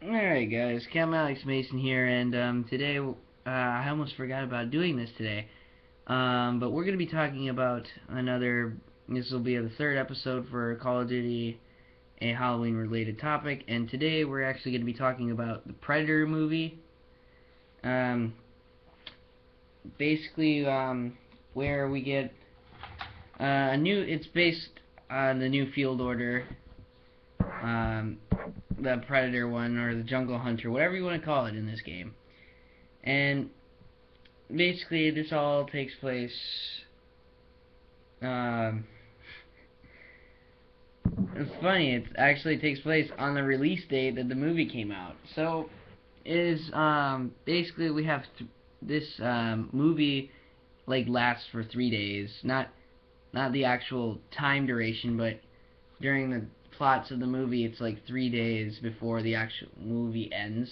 Alright guys, Cam Alex Mason here, and today, I almost forgot about doing this today, but we're going to be talking about this will be the third episode for Call of Duty, a Halloween related topic, and today we're actually going to be talking about the Predator movie, um, basically, where we get, it's based on the new field order, the Predator one, or the Jungle Hunter, whatever you want to call it in this game. And basically, this all takes place, it's funny, it actually takes place on the release date that the movie came out. So, basically we have this, movie, lasts for 3 days. Not the actual time duration, but during the plots of the movie, it's like 3 days before the actual movie ends.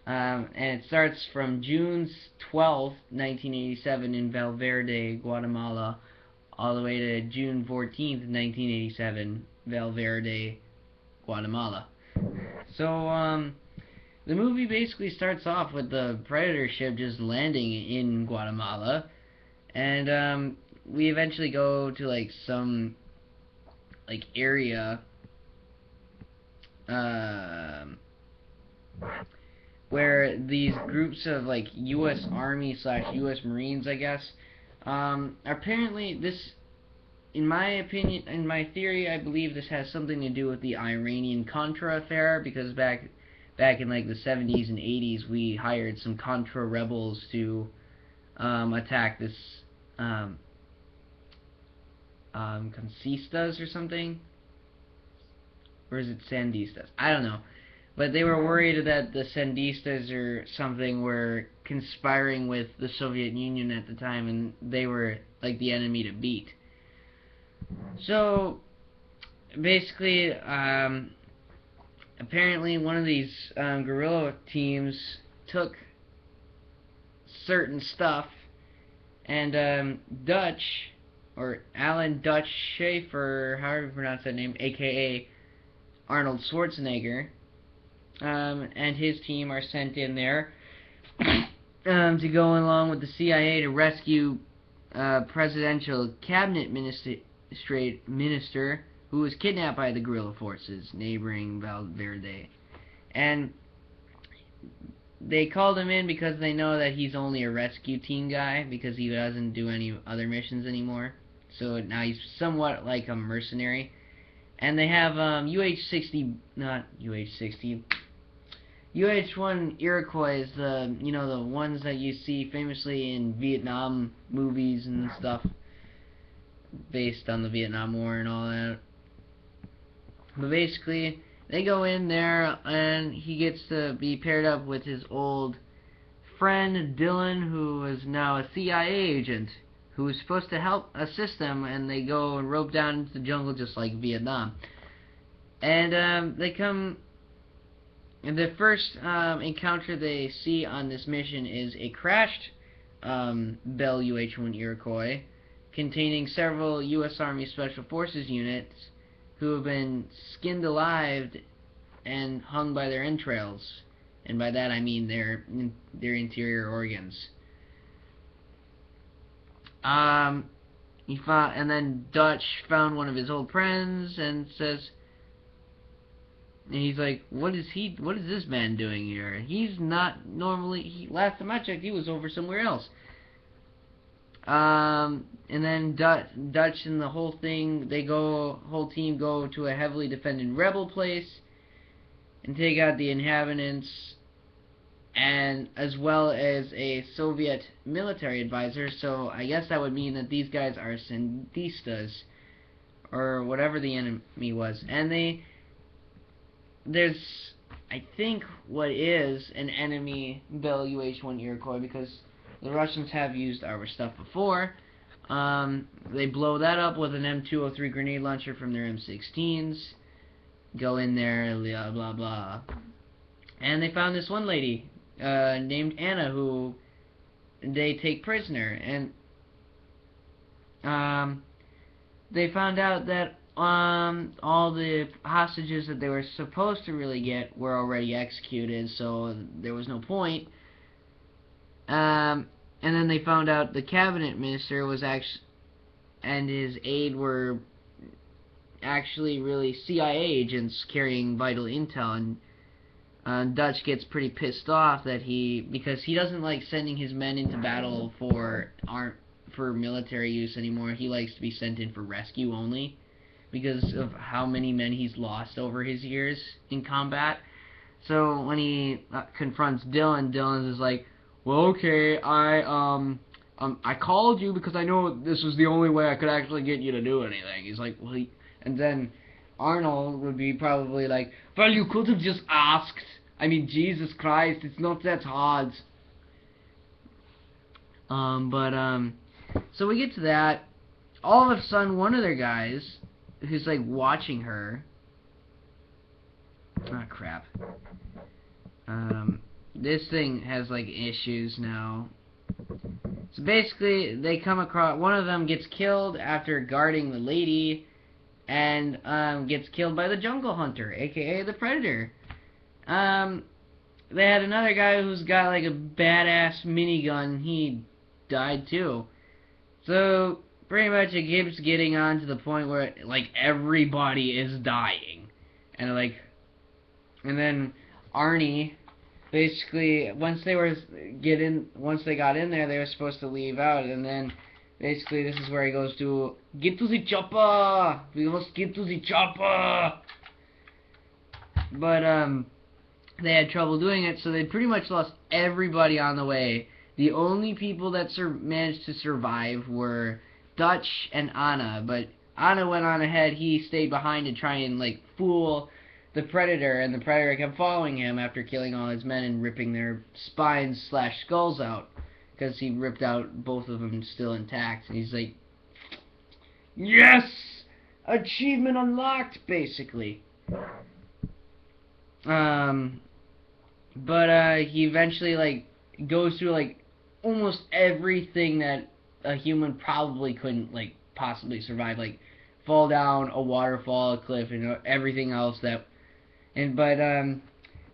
And it starts from June 12th, 1987 in Valverde, Guatemala, all the way to June 14th, 1987, Valverde, Guatemala. So, the movie basically starts off with the Predator ship just landing in Guatemala, and, we eventually go to, some area where these groups of U.S. Army / U.S. Marines, I guess, apparently this, in my opinion, in my theory, I believe this has something to do with the Iranian Contra affair, because back in the 70s and 80s, we hired some Contra rebels to attack this Conquistas or something? Or is it Sandistas? I don't know. But they were worried that the Sandistas or something were conspiring with the Soviet Union at the time, and they were the enemy to beat. So, basically, apparently one of these guerrilla teams took certain stuff, and Dutch, or Alan Dutch Schaefer, however you pronounce that name, aka Arnold Schwarzenegger, and his team are sent in there to go along with the CIA to rescue presidential cabinet minister who was kidnapped by the guerrilla forces neighboring Valverde. And they called him in because they know that he's only a rescue team guy, because he doesn't do any other missions anymore. So now he's somewhat like a mercenary. And they have UH-60, not UH-60, UH-1 Iroquois, the ones that you see famously in Vietnam movies and stuff, based on the Vietnam War and all that. But basically, they go in there, and he gets to be paired up with his old friend Dylan, who is now a CIA agent, who is supposed to help assist them, and they go and rope down into the jungle just like Vietnam. And they come, and the first encounter they see on this mission is a crashed Bell UH-1 Iroquois containing several U.S. Army Special Forces units who have been skinned alive and hung by their entrails. And by that I mean their interior organs. And then Dutch found one of his old friends and says, and he's like, what is this man doing here? He's not normally, last time I checked, he was over somewhere else. And then Dutch and the whole thing, whole team go to a heavily defended rebel place and take out the inhabitants, and as well as a Soviet military advisor. So I guess that would mean that these guys are Sandistas, or whatever the enemy was. And there's, I think, what is an enemy Bell UH-1 Iroquois, because the Russians have used our stuff before. They blow that up with an M203 grenade launcher from their M16s. Go in there, blah blah blah. And they found this one lady named Anna, who they take prisoner. And they found out that all the hostages that they were supposed to really get were already executed, so there was no point. And then they found out the cabinet minister was actually, and his aide were actually really CIA agents carrying vital intel, and Dutch gets pretty pissed off that because he doesn't like sending his men into battle for military use anymore. He likes to be sent in for rescue only, because of how many men he's lost over his years in combat. So when he confronts Dylan, Dylan is like, well, okay, I called you because I know this was the only way I could actually get you to do anything. He's like, well, and then Arnold would be probably like, well, you could have just asked. I mean, Jesus Christ, it's not that hard. So we get to that. All of a sudden, one of their guys, who's like watching her. Ah, crap. This thing has like issues now. So basically, they come across, one of them gets killed after guarding the lady, and gets killed by the jungle hunter, aka the predator. They had another guy who's got like a badass minigun. He died too. So pretty much it keeps getting on to the point where like everybody is dying, and then Arnie. Basically, once they got in there, they were supposed to leave out, and then basically this is where he goes to, get to the chopper! We must get to the chopper! But, they had trouble doing it, so they pretty much lost everybody on the way. The only people that managed to survive were Dutch and Anna, but Anna went on ahead. He stayed behind to try and, like, fool the Predator, and the Predator kept following him after killing all his men and ripping their spines/skulls out, because he ripped out both of them still intact, and he's like, yes! Achievement unlocked, basically. He eventually, like, goes through, like, almost everything that a human probably couldn't, like, possibly survive, like, fall down a waterfall, a cliff, and everything else that.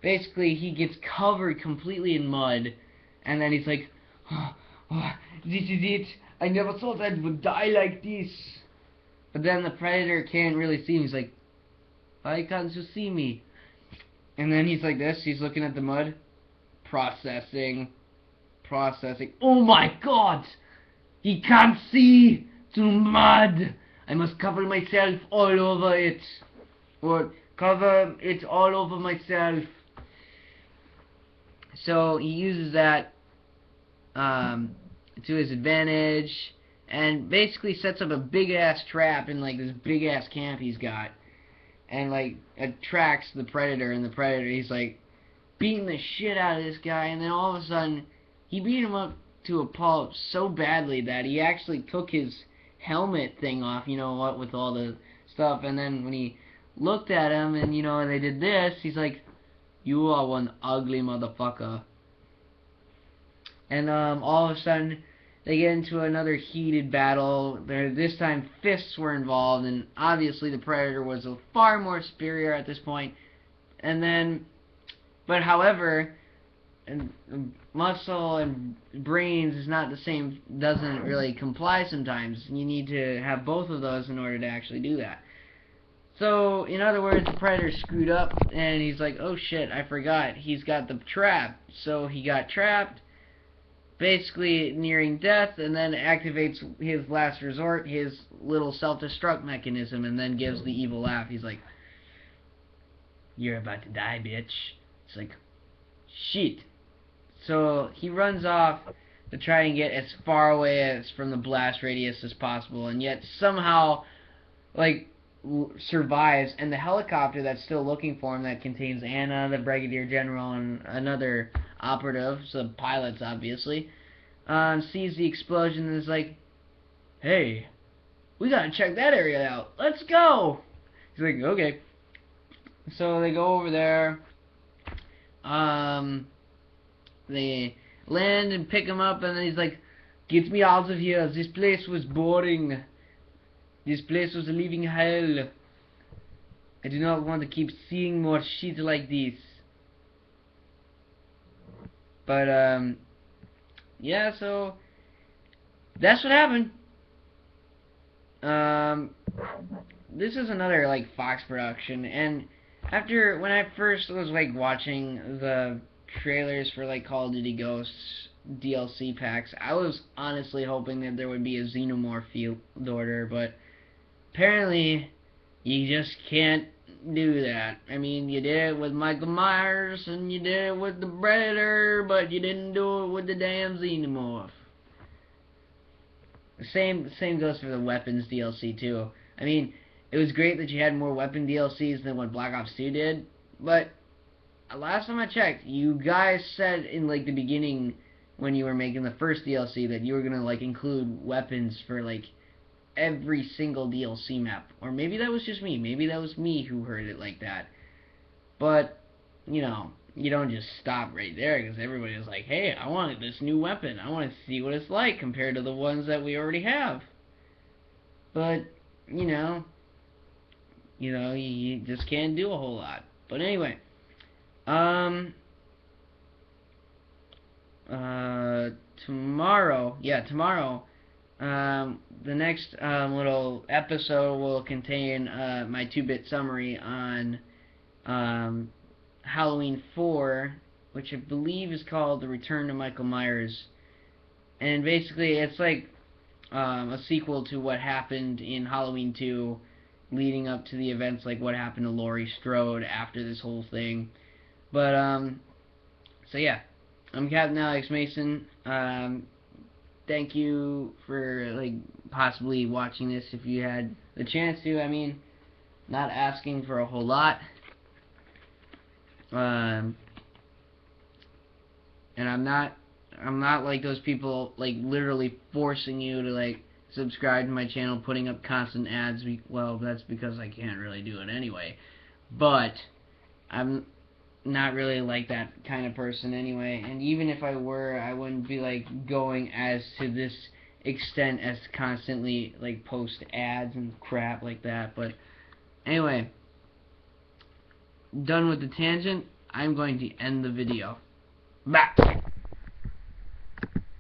Basically he gets covered completely in mud, and then he's like, this is it. I never thought I would die like this. But then the Predator can't really see him. He's like, why can't you see me? And then he's like this. He's looking at the mud, processing. Oh my God! He can't see through mud. I must cover myself all over it. Or cover it all over myself. So he uses that to his advantage, and basically sets up a big ass trap in like this big ass camp he's got, and like attracts the Predator. And the Predator, he's like beating the shit out of this guy, and then all of a sudden he beat him up to a pulp so badly that he actually took his helmet thing off, you know what, with all the stuff. And then when he looked at him, and you know, they did this, he's like, you are one ugly motherfucker. And all of a sudden they get into another heated battle. This time fists were involved, and obviously the Predator was far more superior at this point. And then, but however, and muscle and brains is not the same, doesn't really comply sometimes. You need to have both of those in order to actually do that. So, in other words, the Predator screwed up, and he's like, oh shit, I forgot, he's got the trap. So he got trapped, basically nearing death, and then activates his last resort, his little self-destruct mechanism, and then gives the evil laugh. He's like, you're about to die, bitch. It's like, shit. So he runs off to try and get as far away as from the blast radius as possible, and yet somehow, like, survives. And the helicopter that's still looking for him, that contains Anna, the Brigadier General, and another operative, so pilots obviously, sees the explosion and is like, hey, we gotta check that area out, let's go. He's like, okay. So they go over there, they land and pick him up, and then he's like, get me out of here, this place was boring. This place was a living hell. I do not want to keep seeing more shit like this. But, yeah, so, that's what happened. This is another, like, Fox production, and when I first was, like, watching the trailers for, like, Call of Duty Ghosts DLC packs, I was honestly hoping that there would be a Xenomorph field order, but apparently you just can't do that. I mean, you did it with Michael Myers, and you did it with the Predator, but you didn't do it with the damn Xenomorph. Same goes for the weapons DLC too. I mean, it was great that you had more weapon DLCs than what Black Ops 2 did, but last time I checked, you guys said in like the beginning when you were making the first DLC that you were gonna like include weapons for like every single DLC map. Or maybe that was just me. Maybe that was me who heard it like that. But, you know, you don't just stop right there, because everybody was like, hey, I wanted this new weapon. I want to see what it's like compared to the ones that we already have. But, you know, you just can't do a whole lot. But anyway, tomorrow, the next little episode will contain my 2-bit summary on Halloween 4, which I believe is called The Return to Michael Myers. And basically it's like a sequel to what happened in Halloween 2, leading up to the events, like what happened to Laurie Strode after this whole thing. But so yeah, I'm Captain Alex Mason. Thank you for like possibly watching this if you had the chance to. I mean, not asking for a whole lot. And I'm not like those people like literally forcing you to like subscribe to my channel, putting up constant ads. Well, that's because I can't really do it anyway. But I'm not really like that kind of person anyway, and even if I were, I wouldn't be like going as to this extent as to constantly like post ads and crap like that. But anyway, done with the tangent. I'm going to end the video. Bye.